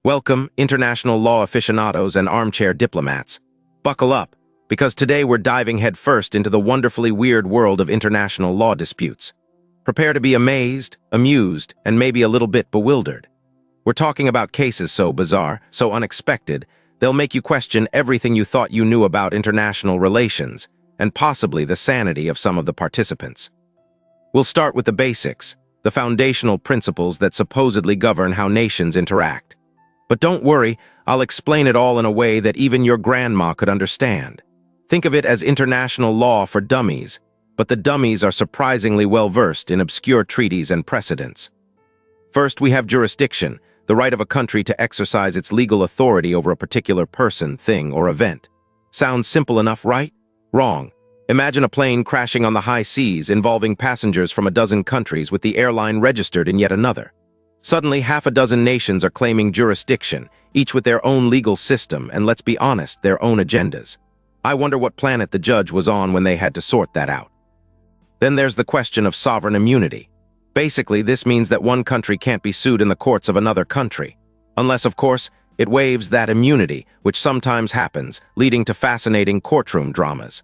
Welcome, international law aficionados and armchair diplomats. Buckle up, because today we're diving headfirst into the wonderfully weird world of international law disputes. Prepare to be amazed, amused, and maybe a little bit bewildered. We're talking about cases so bizarre, so unexpected, they'll make you question everything you thought you knew about international relations, and possibly the sanity of some of the participants. We'll start with the basics, the foundational principles that supposedly govern how nations interact. But don't worry, I'll explain it all in a way that even your grandma could understand. Think of it as international law for dummies, but the dummies are surprisingly well-versed in obscure treaties and precedents. First, we have jurisdiction, the right of a country to exercise its legal authority over a particular person, thing, or event. Sounds simple enough, right? Wrong. Imagine a plane crashing on the high seas involving passengers from a dozen countries with the airline registered in yet another. Suddenly, half a dozen nations are claiming jurisdiction, each with their own legal system and, let's be honest, their own agendas. I wonder what planet the judge was on when they had to sort that out. Then there's the question of sovereign immunity. Basically, this means that one country can't be sued in the courts of another country. Unless, of course, it waives that immunity, which sometimes happens, leading to fascinating courtroom dramas.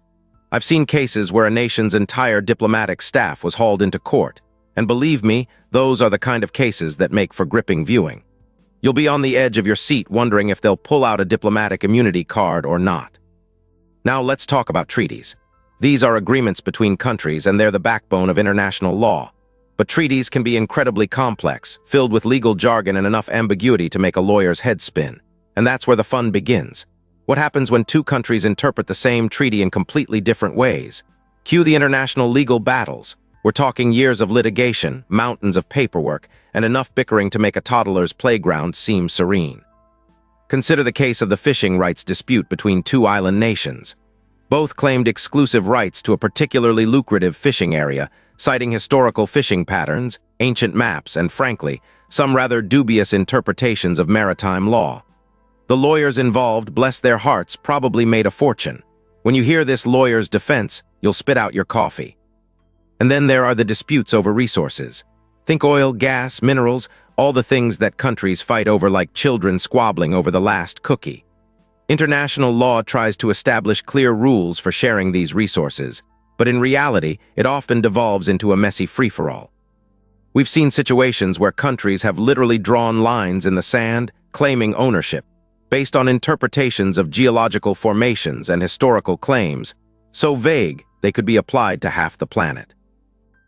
I've seen cases where a nation's entire diplomatic staff was hauled into court. And believe me, those are the kind of cases that make for gripping viewing. You'll be on the edge of your seat wondering if they'll pull out a diplomatic immunity card or not. Now let's talk about treaties. These are agreements between countries and they're the backbone of international law. But treaties can be incredibly complex, filled with legal jargon and enough ambiguity to make a lawyer's head spin. And that's where the fun begins. What happens when two countries interpret the same treaty in completely different ways? Cue the international legal battles. We're talking years of litigation, mountains of paperwork, and enough bickering to make a toddler's playground seem serene. Consider the case of the fishing rights dispute between two island nations. Both claimed exclusive rights to a particularly lucrative fishing area, citing historical fishing patterns, ancient maps, and frankly, some rather dubious interpretations of maritime law. The lawyers involved, bless their hearts, probably made a fortune. When you hear this lawyer's defense, you'll spit out your coffee. And then there are the disputes over resources. Think oil, gas, minerals, all the things that countries fight over like children squabbling over the last cookie. International law tries to establish clear rules for sharing these resources, but in reality, it often devolves into a messy free-for-all. We've seen situations where countries have literally drawn lines in the sand, claiming ownership, based on interpretations of geological formations and historical claims, so vague they could be applied to half the planet.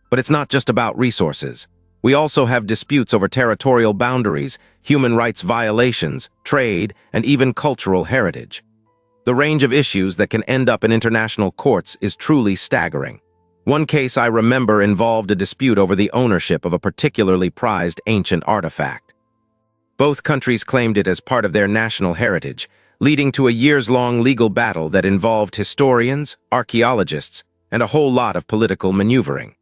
But it's not just about resources. We also have disputes over territorial boundaries, human rights violations, trade, and even cultural heritage. The range of issues that can end up in international courts is truly staggering. One case I remember involved a dispute over the ownership of a particularly prized ancient artifact. Both countries claimed it as part of their national heritage, leading to a years-long legal battle that involved historians, archaeologists, and a whole lot of political maneuvering.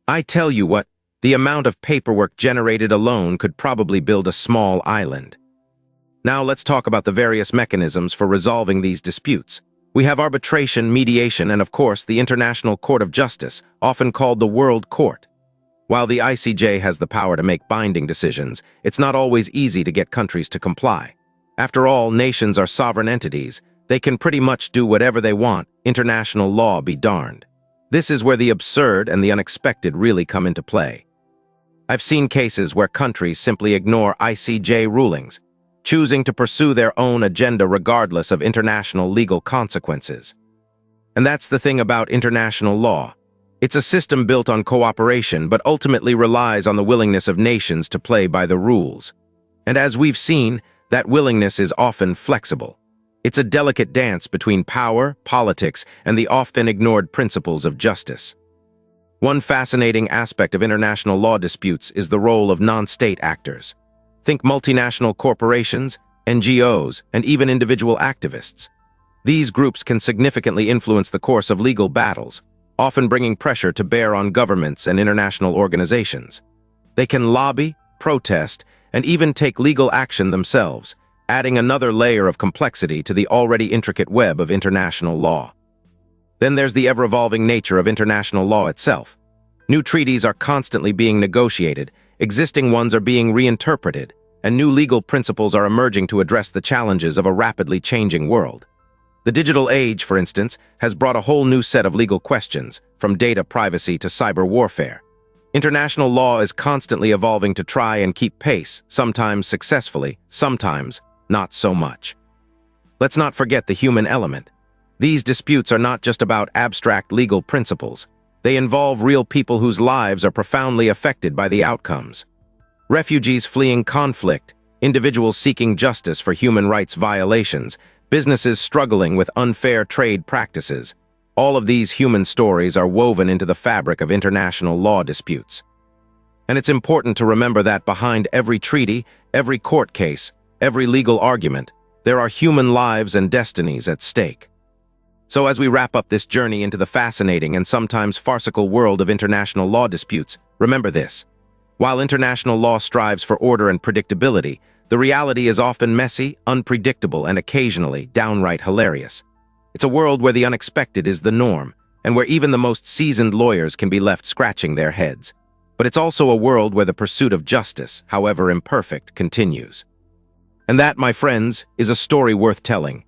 I tell you what, the amount of paperwork generated alone could probably build a small island. Now let's talk about the various mechanisms for resolving these disputes. We have arbitration, mediation, and of course the International Court of Justice, often called the World Court. While the ICJ has the power to make binding decisions, it's not always easy to get countries to comply. After all, nations are sovereign entities. They can pretty much do whatever they want, international law be darned. This is where the absurd and the unexpected really come into play. I've seen cases where countries simply ignore ICJ rulings, choosing to pursue their own agenda regardless of international legal consequences. And that's the thing about international law. It's a system built on cooperation but ultimately relies on the willingness of nations to play by the rules. And as we've seen, that willingness is often flexible. It's a delicate dance between power, politics, and the often ignored principles of justice. One fascinating aspect of international law disputes is the role of non-state actors. Think multinational corporations, NGOs, and even individual activists. These groups can significantly influence the course of legal battles, often bringing pressure to bear on governments and international organizations. They can lobby, protest, and even take legal action themselves, adding another layer of complexity to the already intricate web of international law. Then there's the ever-evolving nature of international law itself. New treaties are constantly being negotiated, existing ones are being reinterpreted, and new legal principles are emerging to address the challenges of a rapidly changing world. The digital age, for instance, has brought a whole new set of legal questions, from data privacy to cyber warfare. International law is constantly evolving to try and keep pace, sometimes successfully, sometimes not so much. Let's not forget the human element. These disputes are not just about abstract legal principles. They involve real people whose lives are profoundly affected by the outcomes. Refugees fleeing conflict, individuals seeking justice for human rights violations, businesses struggling with unfair trade practices. All of these human stories are woven into the fabric of international law disputes. And it's important to remember that behind every treaty, every court case, every legal argument, there are human lives and destinies at stake. So as we wrap up this journey into the fascinating and sometimes farcical world of international law disputes, remember this. While international law strives for order and predictability, the reality is often messy, unpredictable, and occasionally downright hilarious. It's a world where the unexpected is the norm, and where even the most seasoned lawyers can be left scratching their heads. But it's also a world where the pursuit of justice, however imperfect, continues. And that, my friends, is a story worth telling.